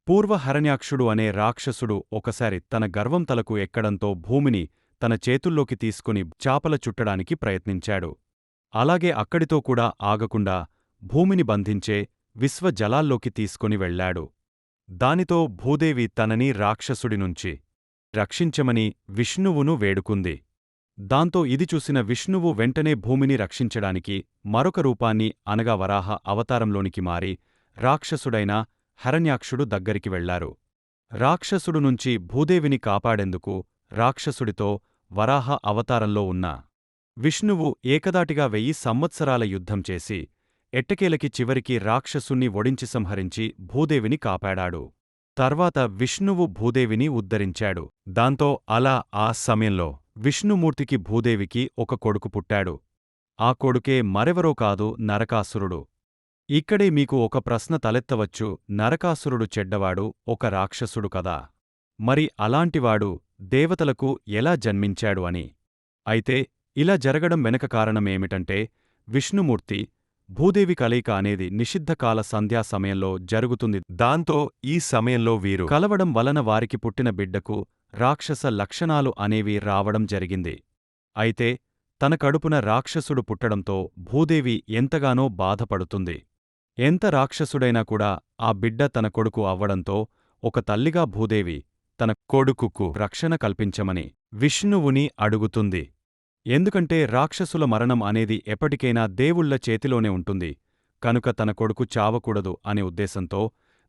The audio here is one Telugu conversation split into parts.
పూర్వ హరణ్యాక్షుడు అనే రాక్షసుడు ఒకసారి తన గర్వం తలకు ఎక్కడంతో భూమిని తన చేతుల్లోకి తీసుకుని చాపల చుట్టడానికి ప్రయత్నించాడు. అలాగే అక్కడితో కూడా ఆగకుండా భూమిని బంధించే విశ్వజలాల్లోకి తీసుకుని వెళ్లాడు. దానితో భూదేవి తనని రాక్షసుడినుంచి రక్షించమని విష్ణువును వేడుకుంది. దాంతో ఇది చూసిన విష్ణువు వెంటనే భూమిని రక్షించడానికి మరొక రూపాన్ని అనగా వరాహ అవతారంలోనికి మారి రాక్షసుడైన హరణ్యాక్షుడు దగ్గరికి వెళ్లారు. రాక్షసుడు నుంచి భూదేవిని కాపాడేందుకు రాక్షసుడితో వరాహ అవతారంలో ఉన్న విష్ణువు ఏకదాటిగా 1000 సంవత్సరాల యుద్ధం చేసి ఎట్టకేలకి చివరికి రాక్షసుణ్ణి ఒడించి సంహరించి భూదేవిని కాపాడాడు. తర్వాత విష్ణువు భూదేవిని ఉద్ధరించాడు. దాంతో అలా ఆ సమయంలో విష్ణుమూర్తికి భూదేవికి ఒక కొడుకు పుట్టాడు. ఆ కొడుకే మరెవరో కాదు, నరకాసురుడు. ఇక్కడే మీకు ఒక ప్రశ్న తలెత్తవచ్చు, నరకాసురుడు చెడ్డవాడు, ఒక రాక్షసుడు కదా. మరి అలాంటివాడు దేవతలకు ఎలా జన్మించాడు అని. అయితే ఇలా జరగడం వెనక కారణమేమిటంటే, విష్ణుమూర్తి భూదేవి కలయిక అనేది నిషిద్ధకాల సంధ్యా సమయంలో జరుగుతుంది. దాంతో ఈ సమయంలో వీరు కలవడం వలన వారికి పుట్టిన బిడ్డకు రాక్షస లక్షణాలు అనేవి రావడం జరిగింది. అయితే తన కడుపున రాక్షసుడు పుట్టడంతో భూదేవి ఎంతగానో బాధపడుతుంది. ఎంత రాక్షసుడైనా కూడా ఆ బిడ్డ తన కొడుకు అవ్వడంతో ఒక తల్లిగా భూదేవి తన కొడుకుకు రక్షణ కల్పించమని విష్ణువుని అడుగుతుంది. ఎందుకంటే రాక్షసుల మరణం అనేది ఎప్పటికైనా దేవుళ్ల చేతిలోనే ఉంటుంది, కనుక తన కొడుకు చావకూడదు అనే ఉద్దేశంతో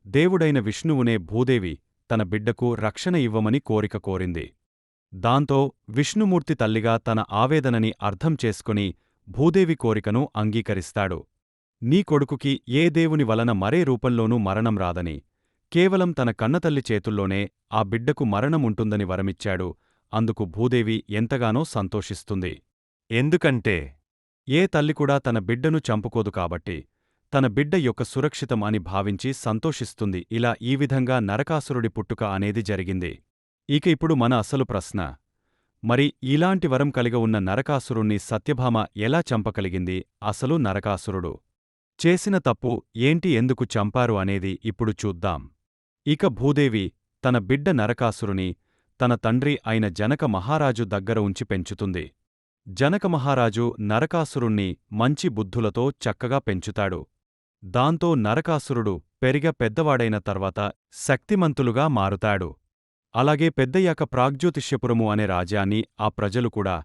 దేవుడైన విష్ణువునే భూదేవి తన బిడ్డకు రక్షణ ఇవ్వమని కోరిక కోరింది. దాంతో విష్ణుమూర్తి తల్లిగా తన ఆవేదనని అర్థం చేసుకుని భూదేవి కోరికను అంగీకరిస్తాడు. నీ కొడుకుకి ఏ దేవుని వలన మరే రూపంలోనూ మరణం రాదని, కేవలం తన కన్నతల్లి చేతుల్లోనే ఆ బిడ్డకు మరణముంటుందని వరమిచ్చాడు. అందుకు భూదేవి ఎంతగానో సంతోషిస్తుంది. ఎందుకంటే ఏ తల్లికూడా తన బిడ్డను చంపుకోదు కాబట్టి తన బిడ్డ యొక్క సురక్షితం అని భావించి సంతోషిస్తుంది. ఇలా ఈ విధంగా నరకాసురుడి పుట్టుక అనేది జరిగింది. ఇక ఇప్పుడు మన అసలు ప్రశ్న, మరి ఇలాంటి వరం కలిగి ఉన్న నరకాసురుణ్ణి సత్యభామ ఎలా చంపగలిగింది? అసలు నరకాసురుడు చేసిన తప్పు ఏంటి, ఎందుకు చంపారు అనేది ఇప్పుడు చూద్దాం. ఇక భూదేవి తన బిడ్డ నరకాసురుని తన తండ్రి అయిన జనక మహారాజు దగ్గర ఉంచి పెంచుతుంది. జనక మహారాజు నరకాసురుణ్ణి మంచి బుద్ధులతో చక్కగా పెంచుతాడు. దాంతో నరకాసురుడు పెద్దవాడైన తర్వాత శక్తిమంతులుగా మారుతాడు. అలాగే పెద్దయ్యాక ప్రాగ్జ్యోతిష్యపురము అనే రాజ్యాన్ని ఆ ప్రజలు కూడా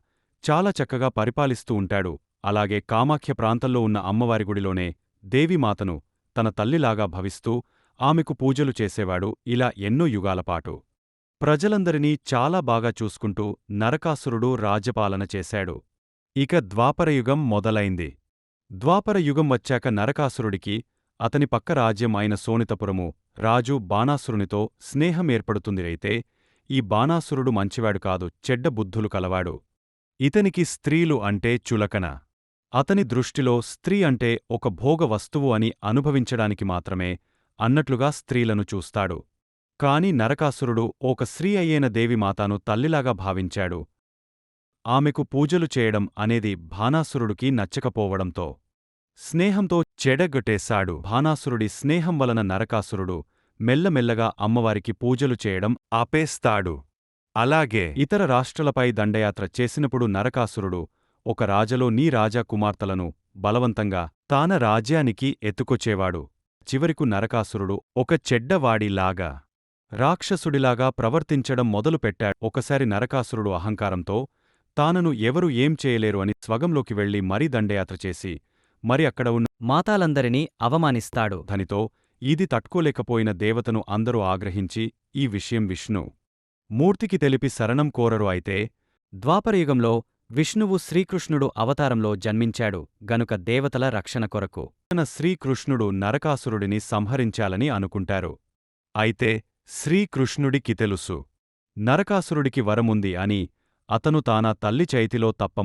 చాలా చక్కగా పరిపాలిస్తూ ఉంటాడు. అలాగే కామాఖ్య ప్రాంతంలో ఉన్న అమ్మవారి గుడిలోనే దేవీమాతను తన తల్లిలాగా భవిస్తూ ఆమెకు పూజలు చేసేవాడు. ఇలా ఎన్నో యుగాలపాటు ప్రజలందరినీ చాలా బాగా చూసుకుంటూ నరకాసురుడు రాజ్యపాలన చేశాడు. ఇక ద్వాపరయుగం మొదలైంది. ద్వాపరయుగం వచ్చాక నరకాసురుడికి అతని పక్క రాజ్యం అయిన శోణితపురము రాజు బాణాసురునితో స్నేహం ఏర్పడుతుంది. అయితే ఈ బాణాసురుడు మంచివాడు కాదు, చెడ్డ బుద్ధులు కలవాడు. ఇతనికి స్త్రీలు అంటే చులకన. అతని దృష్టిలో స్త్రీ అంటే ఒక భోగ వస్తువు అని అనుభవించడానికి మాత్రమే అన్నట్లుగా స్త్రీలను చూస్తాడు. కాని నరకాసురుడు ఒక స్త్రీ అయ్యేన దేవిమాతాను తల్లిలాగా భావించాడు. ఆమెకు పూజలు చేయడం అనేది బాణాసురుడికి నచ్చకపోవడంతో స్నేహంతో చెడగొట్టేశాడు. బాణాసురుడి స్నేహం వలన నరకాసురుడు మెల్లమెల్లగా అమ్మవారికి పూజలు చేయడం ఆపేస్తాడు. అలాగే ఇతర రాష్ట్రాలపై దండయాత్ర చేసినప్పుడు నరకాసురుడు ఒక రాజలో నీ రాజా కుమార్తెలను బలవంతంగా తాన రాజ్యానికి ఎత్తుకొచ్చేవాడు. చివరకు నరకాసురుడు ఒక చెడ్డవాడిలాగా రాక్షసుడిలాగా ప్రవర్తించడం మొదలుపెట్టాడు. ఒకసారి నరకాసురుడు అహంకారంతో తానను ఎవరు ఏం చేయలేరు అని స్వగంలోకి వెళ్లి మరీ దండయాత్ర చేసి మరి అక్కడ ఉన్న మాతాలందరినీ అవమానిస్తాడు. ధనితో ఇది తట్టుకోలేకపోయిన దేవతను అందరూ ఆగ్రహించి ఈ విషయం విష్ణు మూర్తికి తెలిపి శరణం కోరరు. అయితే ద్వాపరయుగంలో విష్ణువు శ్రీకృష్ణుడు అవతారంలో జన్మించాడు గనుక దేవతల రక్షణ కొరకు శ్రీకృష్ణుడు నరకాసురుడిని సంహరించాలని అనుకుంటారు. అయితే శ్రీకృష్ణుడికి తెలుసు నరకాసురుడికి వరముంది అని. అతను తాన తల్లి చేతిలో తప్ప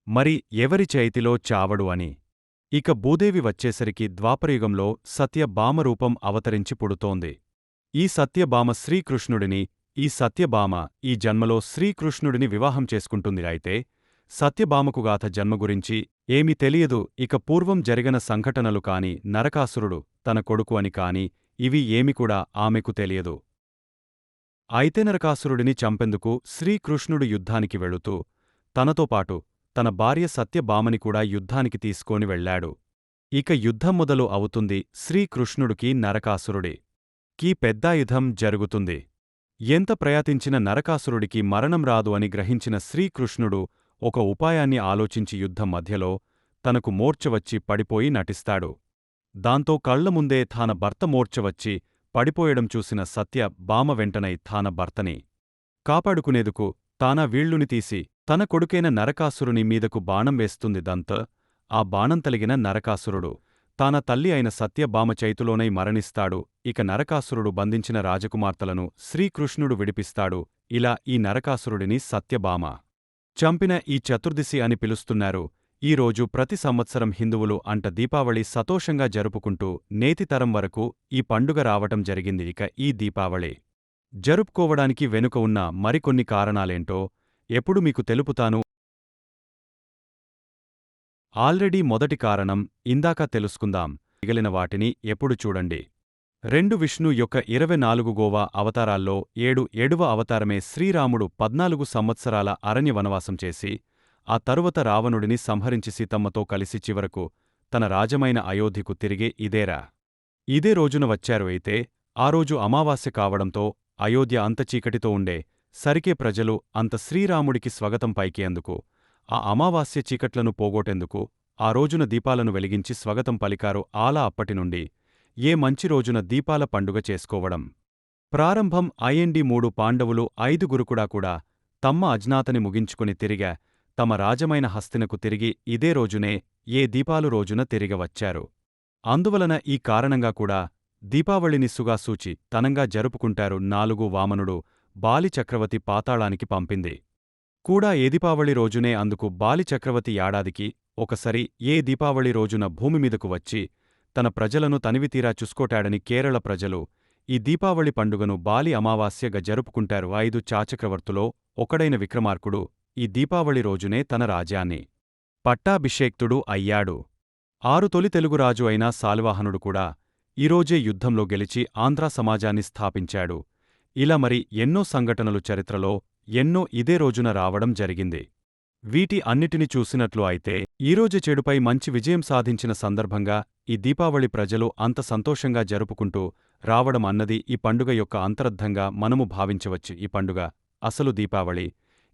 మరి ఎవరి చేతిలో చావడు అని. ఇక భూదేవి వచ్చేసరికి ద్వాపరయుగంలో సత్యభామరూపం అవతరించి పుడుతోంది. ఈ సత్యభామ శ్రీకృష్ణుడిని ఈ సత్యభామ ఈ జన్మలో శ్రీకృష్ణుడిని వివాహం చేసుకుంటుంది. అయితే సత్యభామకు గాథ జన్మ గురించి ఏమీ తెలియదు. ఇక పూర్వం జరిగిన సంఘటనలు కాని, నరకాసురుడు తన కొడుకు అని కాని ఇవి ఏమి కూడా ఆమెకు తెలియదు. అయితే నరకాసురుడిని చంపేందుకు శ్రీకృష్ణుడు యుద్ధానికి వెళుతూ తనతో పాటు తన భార్య సత్యభామని కూడా యుద్ధానికి తీసుకొని వెళ్ళాడు. ఇక యుద్ధం మొదలు అవుతుంది. శ్రీకృష్ణుడికి నరకాసురుడికి పెద్ద యుద్ధం జరుగుతుంది. ఎంత ప్రయత్నించిన నరకాసురుడికి మరణం రాదు అని గ్రహించిన శ్రీకృష్ణుడు ఒక ఉపాయాన్ని ఆలోచించి యుద్ధం మధ్యలో తనకు మూర్ఛవచ్చి పడిపోయి నటిస్తాడు. దాంతో కళ్లముందే తాన భర్త మూర్ఛవచ్చి పడిపోయడం చూసిన సత్య భామ వెంటనై తాన భర్తని కాపాడుకునేందుకు తానా వీళ్లుని తీసి తన కొడుకైన నరకాసురుని మీదకు బాణం వేస్తుంది. దంత ఆ బాణం తలిగిన నరకాసురుడు తాన తల్లి అయిన సత్యభామ చేతిలోనై మరణిస్తాడు. ఇక నరకాసురుడు బంధించిన రాజకుమార్తెలను శ్రీకృష్ణుడు విడిపిస్తాడు. ఇలా ఈ నరకాసురుడిని సత్యభామ చంపిన ఈ చతుర్దశి అని పిలుస్తున్నారు. ఈ రోజు ప్రతి సంవత్సరం హిందువులు దీపావళి సంతోషంగా జరుపుకుంటూ నేటి తరం వరకు ఈ పండుగ రావటం జరిగింది. ఇక ఈ దీపావళి జరుపుకోవడానికి వెనుక ఉన్న మరికొన్ని కారణాలేంటో ఎప్పుడు మీకు తెలుపుతాను. ఆల్రెడీ మొదటి కారణం ఇందాక తెలుసుకుందాం. మిగిలిన వాటిని ఎప్పుడు చూడండి. 2 విష్ణు యొక్క 24 అవతారాల్లో 7వ అవతారమే శ్రీరాముడు 14 సంవత్సరాల అరణ్య వనవాసం చేసి ఆ తరువాత రావణుడిని సంహరించి సీతమ్మతో కలిసి చివరకు తన రాజమైన అయోధ్యకు తిరిగి ఇదే రోజున వచ్చారు. అయితే ఆ రోజు అమావాస్య కావడంతో అయోధ్య అంత చీకటితో ఉండే సరికే ప్రజలు అంత శ్రీరాముడికి స్వాగతం పలికేందుకు ఆ అమావాస్య చీకట్లను పోగొట్టేందుకు ఆ రోజున దీపాలను వెలిగించి స్వాగతం పలికారు. అలా అప్పటినుండి ఏ మంచి రోజున దీపాల పండుగ చేసుకోవడం ప్రారంభం అయ్యింది. 3 పాండవులు 5 కూడా తమ్మ అజ్ఞాతని ముగించుకుని తిరిగా తమ రాజమైన హస్తినకు తిరిగి ఇదే రోజునే ఏ దీపాలు రోజున తిరిగి వచ్చారు. అందువలన ఈ కారణంగా కూడా దీపావళిని సుగాసూచి తనంగా జరుపుకుంటారు. 4 వామనుడు బాలి చక్రవర్తి పాతాళానికి పంపింది కూడా ఏ దీపావళి రోజునే. అందుకు బాలి చక్రవర్తి ఏడాదికి ఒకసారి ఏ దీపావళి రోజున భూమిమీదకు వచ్చి తన ప్రజలను తనివితీరా చూసుకోటాడని కేరళ ప్రజలు ఈ దీపావళి పండుగను బాలి అమావాస్యగా జరుపుకుంటారు. 5 చాచక్రవర్తులో ఒకడైన విక్రమార్కుడు ఈ దీపావళి రోజునే తన రాజ్యాన్ని పట్టాభిషేక్తుడు అయ్యాడు. 6 తొలి తెలుగురాజు అయిన శాలివాహనుడు కూడా ఈరోజే యుద్ధంలో గెలిచి ఆంధ్ర సమాజాన్ని స్థాపించాడు. ఇలా మరి ఎన్నో సంఘటనలు చరిత్రలో ఎన్నో ఇదే రోజున రావడం జరిగింది. వీటి అన్నిటిని చూసినట్లు అయితే ఈరోజు చెడుపై మంచి విజయం సాధించిన సందర్భంగా ఈ దీపావళి ప్రజలు అంత సంతోషంగా జరుపుకుంటూ రావడం అన్నది ఈ పండుగ యొక్క అంతరర్థంగా మనము భావించవచ్చు. ఈ పండుగ అసలు దీపావళి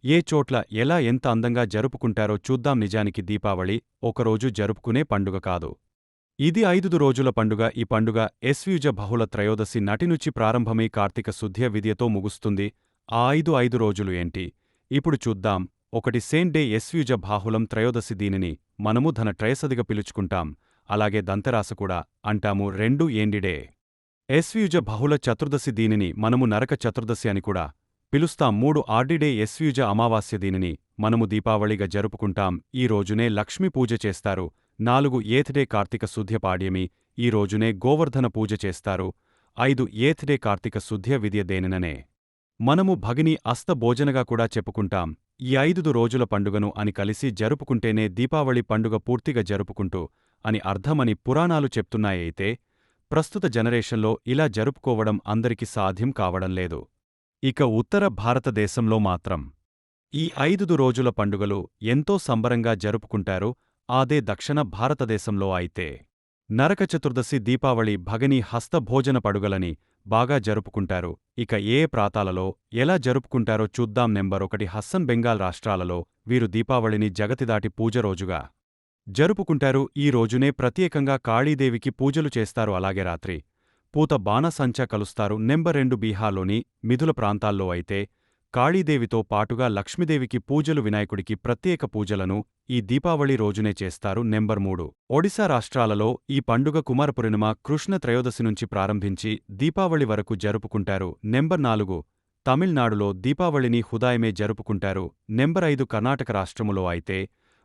ఏ చోట్ల ఎలా ఎంత అందంగా జరుపుకుంటారో చూద్దాం. నిజానికి దీపావళి ఒకరోజు జరుపుకునే పండుగ కాదు. ఇది 5 రోజుల పండుగ. ఈ పండుగ ఎస్యుజ బహుళ త్రయోదశి నటినుచి ప్రారంభమై కార్తీక శుద్ధ్య విధియతో ముగుస్తుంది. ఆ 5 రోజులు ఏంటి ఇప్పుడు చూద్దాం. 1 సేన్ డే ఎస్యుజ బాహుళం త్రయోదశి, దీనిని మనము ధన ట్రయసదిగా పిలుచుకుంటాం. అలాగే దంతెరాస కూడా అంటాము. 2 ఏండిడే ఎస్యుజ బహుళ చతుర్దశి, దీనిని మనము నరక చతుర్దశి అని కూడా పిలుస్తాం. 3 ఆర్డిడే ఎస్యుజ అమావాస్య, దీనిని మనము దీపావళిగా జరుపుకుంటాం. ఈ రోజునే లక్ష్మీ పూజ చేస్తారు. 4 ఏథ్డే కార్తీక శుద్ధ్య పాడ్యమి, ఈ రోజునే గోవర్ధన పూజ చేస్తారు. 5 ఏథ్డే కార్తీక శుద్ధ్య విధియ, దేనిననే మనము భగిని అస్త భోజనగా కూడా చెప్పుకుంటాం. ఈ 5 రోజుల పండుగను అని కలిసి జరుపుకుంటేనే దీపావళి పండుగ పూర్తిగా జరుపుకుంటూ అని అర్థమని పురాణాలు చెప్తున్నాయైతే ప్రస్తుత జనరేషన్లో ఇలా జరుపుకోవడం అందరికి సాధ్యం కావడం లేదు. ఇక ఉత్తర భారతదేశంలో మాత్రం ఈ 5 రోజుల పండుగలు ఎంతో సంబరంగా జరుపుకుంటారు. అదే దక్షిణ భారతదేశంలో అయితే నరక చతుర్దశి, దీపావళి, భగని, హస్త భోజన పండుగలని బాగా జరుపుకుంటారు. ఇక ఏ ప్రాంతాలలో ఎలా జరుపుకుంటారో చూద్దాం. నెంబర్ 1 హస్సన్ బెంగాల్ రాష్ట్రాలలో వీరు దీపావళిని జగతిదాటి పూజ రోజుగా జరుపుకుంటారు. ఈ రోజునే ప్రత్యేకంగా కాళీదేవికి పూజలు చేస్తారు. అలాగే రాత్రి పూత బాణసంచా కలుస్తారు. నెంబర్ 2 బీహార్లోని మిథుల ప్రాంతాల్లో అయితే కాళీదేవితో పాటుగా లక్ష్మీదేవికి పూజలు, వినాయకుడికి ప్రత్యేక పూజలను ఈ దీపావళి రోజునే చేస్తారు. నెంబర్ 3 ఒడిశా రాష్ట్రాలలో ఈ పండుగ కుమారపూర్ణిమ కృష్ణ త్రయోదశి నుంచి ప్రారంభించి దీపావళి వరకు జరుపుకుంటారు. నెంబర్ 4 తమిళనాడులో దీపావళిని ఉదయమే జరుపుకుంటారు. నెంబర్ 5 కర్ణాటక రాష్ట్రములో అయితే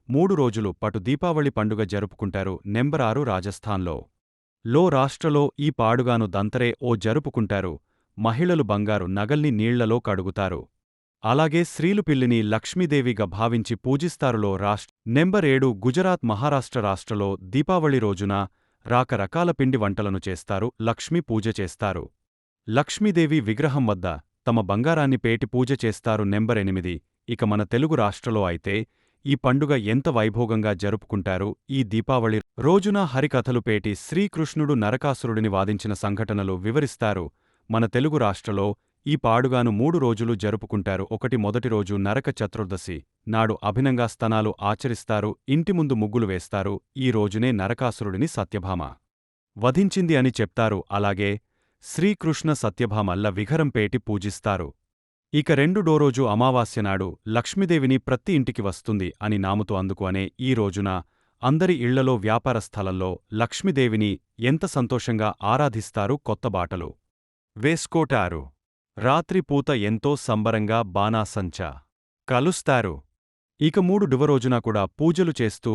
3 రోజులు పాటు దీపావళి పండుగ జరుపుకుంటారు. నెంబర్ 6 రాజస్థాన్లో రాష్ట్రలో ఈ పాడుగాను దంతరే జరుపుకుంటారు. మహిళలు బంగారు నగల్ని నీళ్లలో కడుగుతారు. అలాగే స్త్రీలు పిల్లిని లక్ష్మీదేవిగా భావించి పూజిస్తారులో నెంబర్ 7 గుజరాత్ మహారాష్ట్ర రాష్ట్రలో దీపావళి రోజున రకరకాల పిండి వంటలను చేస్తారు, లక్ష్మీ పూజ చేస్తారు. లక్ష్మీదేవి విగ్రహం వద్ద తమ బంగారాన్ని పేటి పూజ చేస్తారు. నెంబర్ 8. ఇక మన తెలుగు రాష్ట్రలో అయితే ఈ పండుగ ఎంత వైభోగంగా జరుపుకుంటారు. ఈ దీపావళి రోజున హరికథలు పేటి శ్రీకృష్ణుడు నరకాసురుడిని వాదించిన సంఘటనలు వివరిస్తారు. మన తెలుగు రాష్ట్రలో ఈ పాడుగాను 3 రోజులు జరుపుకుంటారు. మొదటి రోజు నరక చతుర్దశి నాడు అభినంగా స్తనాలు ఆచరిస్తారు, ఇంటి ముందు ముగ్గులు వేస్తారు. ఈ రోజునే నరకాసురుడిని సత్యభామ వధించింది అని చెప్తారు. అలాగే శ్రీకృష్ణ సత్యభామల్ల విగ్రహం పేటి పూజిస్తారు. ఇక రెండో రోజు అమావాస్యనాడు లక్ష్మీదేవిని ప్రతి ఇంటికి వస్తుంది అని నాముతూ అందుకు అనే ఈ రోజున అందరి ఇళ్లలో వ్యాపార స్థలంలో లక్ష్మీదేవిని ఎంత సంతోషంగా ఆరాధిస్తారు, కొత్త బాటలు వేసుకోటారు. రాత్రి పూత ఎంతో సంబరంగా బాణాసంచా కలుస్తారు. ఇక 3వ రోజున కూడా పూజలు చేస్తూ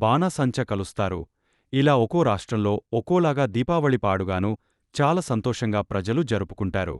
బాణాసంచ కలుస్తారు. ఇలా ఒక్కో రాష్ట్రంలో ఒక్కోలాగా దీపావళి పాడుగాను చాలా సంతోషంగా ప్రజలు జరుపుకుంటారు.